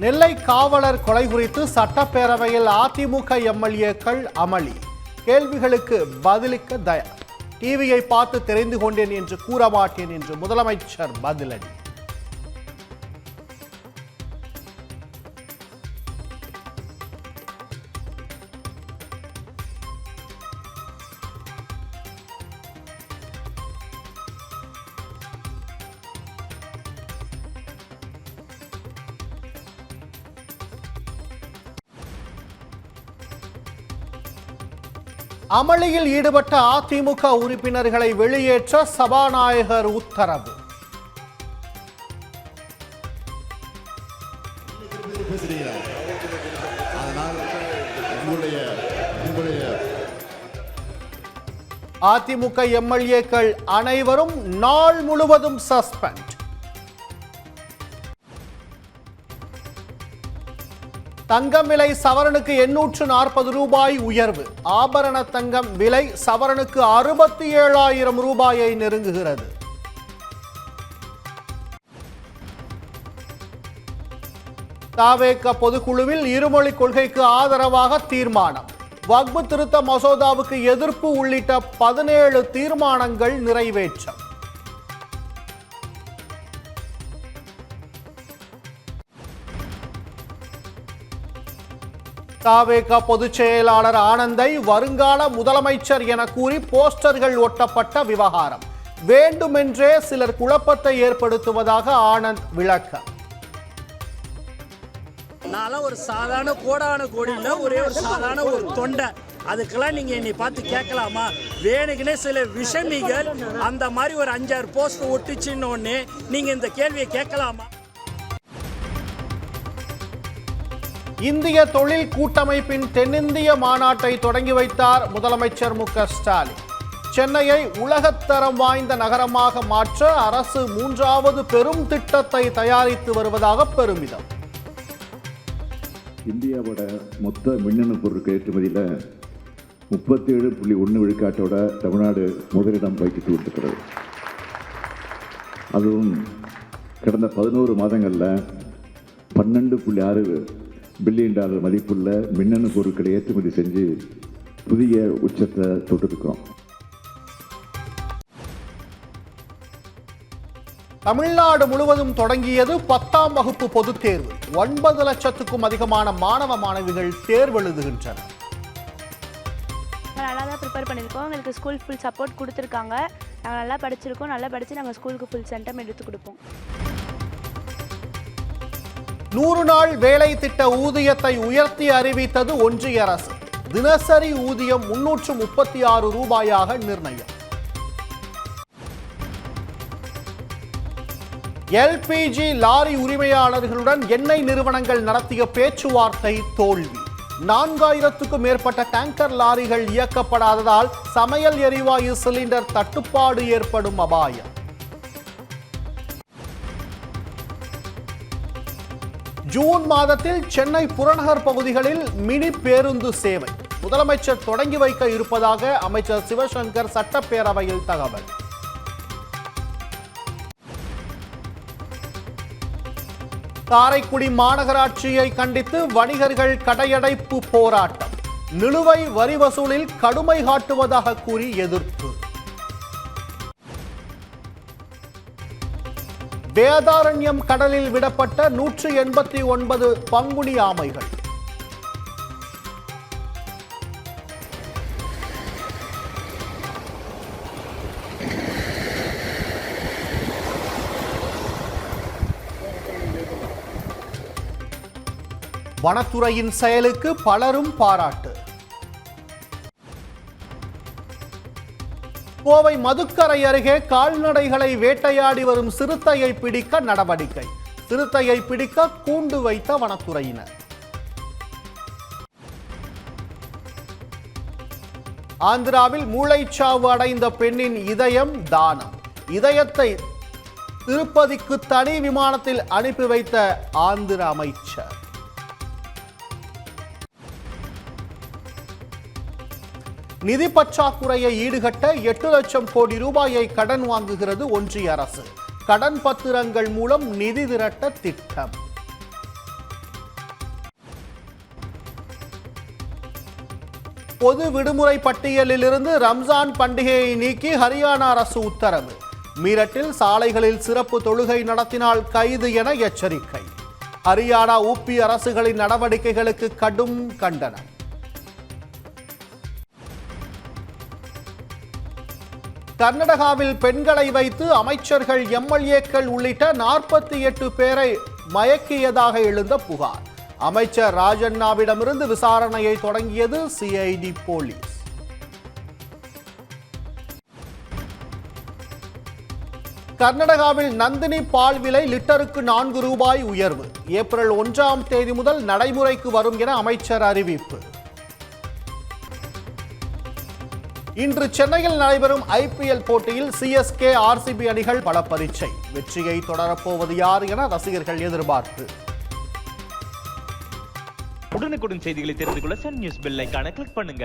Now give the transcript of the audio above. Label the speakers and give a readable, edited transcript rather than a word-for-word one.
Speaker 1: நெல்லை காவலர் கொலை குறித்து சட்டப்பேரவையில் அதிமுக எம்எல்ஏக்கள் அமளி. கேள்விகளுக்கு பதிலுக்கு தயார். டிவியை பார்த்து தெரிந்து கொண்டேன் என்று கூற மாட்டேன் என்று முதலமைச்சர் பதிலடி. அமளியில் ஈடுபட்ட அதிமுக உறுப்பினர்களை வெளியேற்ற சபாநாயகர் உத்தரவு. அதிமுக எம்எல்ஏக்கள் அனைவரும் நாள் முழுவதும் சஸ்பெண்ட். தங்கம் விலை சவரனுக்கு 840 ரூபாய் உயர்வு. ஆபரண தங்கம் விலை சவரனுக்கு 67,000 ரூபாயை நெருங்குகிறது. தவேக பொதுக்குழுவில் இருமொழி கொள்கைக்கு ஆதரவாக தீர்மானம். வக்பு திருத்த மசோதாவுக்கு எதிர்ப்பு உள்ளிட்ட 17 தீர்மானங்கள் நிறைவேற்றம். தவேக பொதுச் செயலாளர் ஆனந்தை வருங்கால முதலமைச்சர் என கூறி போஸ்டர்கள் ஒட்டப்பட்ட விவகாரம். வேண்டுமென்றே சிலர் குழப்பத்தை ஏற்படுத்துவதாக ஆனந்த் விளக்கம்.
Speaker 2: நான் ஒரு சாதாரண கோடான கோடியில் ஒரே ஒரு சாதாரண ஒரு தொண்டை. அதுக்கெல்லாம் நீங்க என்னை பார்த்து கேட்கலாமா? வேணுக்குனே சில விஷமிகள் அந்த மாதிரி ஒரு 5-6 போஸ்ட் ஒட்டிச்சுன்னு நீங்க இந்த கேள்வியை கேட்கலாமா?
Speaker 1: இந்திய தொழில் கூட்டமைப்பின் தென்னிந்திய மாநாட்டை தொடங்கி வைத்தார் முதலமைச்சர் மு.க. ஸ்டாலின். சென்னையை உலகத்தரம் வாய்ந்த நகரமாக மாற்ற அரசு 3வது பெரும் திட்டத்தை தயாரித்து வருவதாக பெருமிதம்.
Speaker 3: இந்தியாவோட மொத்த மின்னணு பொருட்கள் ஏற்றுமதியில் 37.1 விழுக்காட்டோட தமிழ்நாடு முதலிடம் வகித்து கொண்டிருக்கிறது. அதுவும் கடந்த 11 மாதங்களில் 12.6 பில்லியன் டாலர் மதிப்புள்ள மின்னணு பொருட்களை ஏற்றுமதி செஞ்சு புதிய உச்சத்தை தொட்டிருக்கிறோம்.
Speaker 1: தமிழ்நாடு முழுவதும் தொடங்கியது 10ஆம் வகுப்பு பொதுத் தேர்வு. 9 லட்சத்துக்கும் அதிகமான மாணவ மாணவிகள் தேர்வு எழுதுகின்றனர்.
Speaker 4: நல்லா தான் ப்ரிப்பேர் பண்ணியிருக்கோம். எங்களுக்கு ஸ்கூல் ஃபுல் சப்போர்ட் கொடுத்துருக்காங்க. நாங்கள் நல்லா படிச்சிருக்கோம். நல்லா படித்து நாங்கள் ஸ்கூலுக்கு ஃபுல் சென்டம் எடுத்து கொடுப்போம்.
Speaker 1: 100 நாள் வேலை திட்ட ஊதியத்தை உயர்த்தி அறிவித்தது ஒன்றிய அரசு. தினசரி ஊதியம் 336 ரூபாயாக நிர்ணயம். எல்பிஜி லாரி உரிமையாளர்களுடன் எண்ணெய் நிறுவனங்கள் நடத்திய பேச்சுவார்த்தை தோல்வி. 4000க்கும் மேற்பட்ட டேங்கர் லாரிகள் இயக்கப்படாததால் சமையல் எரிவாயு சிலிண்டர் தட்டுப்பாடு ஏற்படும் அபாயம். ஜூன் மாதத்தில் சென்னை புறநகர் பகுதிகளில் மினி பேருந்து சேவை முதலமைச்சர் தொடங்கி வைக்க இருப்பதாக அமைச்சர் சிவசங்கர் சட்டப்பேரவையில் தகவல். காரைக்குடி மாநகராட்சியை கண்டித்து வணிகர்கள் கடையடைப்பு போராட்டம். நிலுவை வரி வசூலில் கடுமை காட்டுவதாக கூறி எதிர்ப்பு. வேதாரண்யம் கடலில் விடப்பட்ட 189 பங்குனி ஆமைகள். வனத்துறையின் செயலுக்கு பலரும் பாராட்டு. கோவை மதுக்கரை அருகே கால்நடைகளை வேட்டையாடி வரும் சிறுத்தையை பிடிக்க நடவடிக்கை. சிறுத்தையை பிடிக்க கூண்டு வைத்த வனத்துறையினர். ஆந்திராவில் மூளைச்சாவு அடைந்த பெண்ணின் இதயம் தானம். இதயத்தை திருப்பதிக்கு தனி விமானத்தில் அனுப்பி வைத்த ஆந்திர அமைச்சர். நிதி பற்றாக்குறையை ஈடுகட்ட 8 லட்சம் கோடி ரூபாயை கடன் வாங்குகிறது ஒன்றிய அரசு. கடன் பத்திரங்கள் மூலம் நிதி திரட்ட திட்டம். பொது விடுமுறை பட்டியலிலிருந்து ரம்ஜான் பண்டிகையை நீக்கி ஹரியானா அரசு உத்தரவு. மீரட்டில் சாலைகளில் சிறப்பு தொழுகை நடத்தினால் கைது என எச்சரிக்கை. ஹரியானா ஊபி அரசுகளின் நடவடிக்கைகளுக்கு கடும் கண்டனம். கர்நாடகாவில் பெண்களை வைத்து அமைச்சர்கள், எம்எல்ஏக்கள் உள்ளிட்ட 48 பேரை மயக்கியதாக எழுந்த புகார். அமைச்சர் ராஜண்ணாவிடமிருந்து விசாரணையை தொடங்கியது சிஐடி போலீஸ். கர்நாடகாவில் நந்தினி பால் விலை லிட்டருக்கு 4 ரூபாய் உயர்வு. ஏப்ரல் 1ஆம் தேதி முதல் நடைமுறைக்கு வரும் என அமைச்சர் அறிவிப்பு. இன்று சென்னையில் நடைபெறும் ஐபிஎல் போட்டியில் சிஎஸ்கே, ஆர்சிபி அணிகள் பல பரீட்சை. வெற்றியை தொடரப்போவது யார் என ரசிகர்கள் எதிர்பார்ப்பு.
Speaker 5: உடனுக்குடன் செய்திகளை தெரிந்து கொள்ள சன் நியூஸ் பெல் ஐகானை கிளிக் பண்ணுங்க.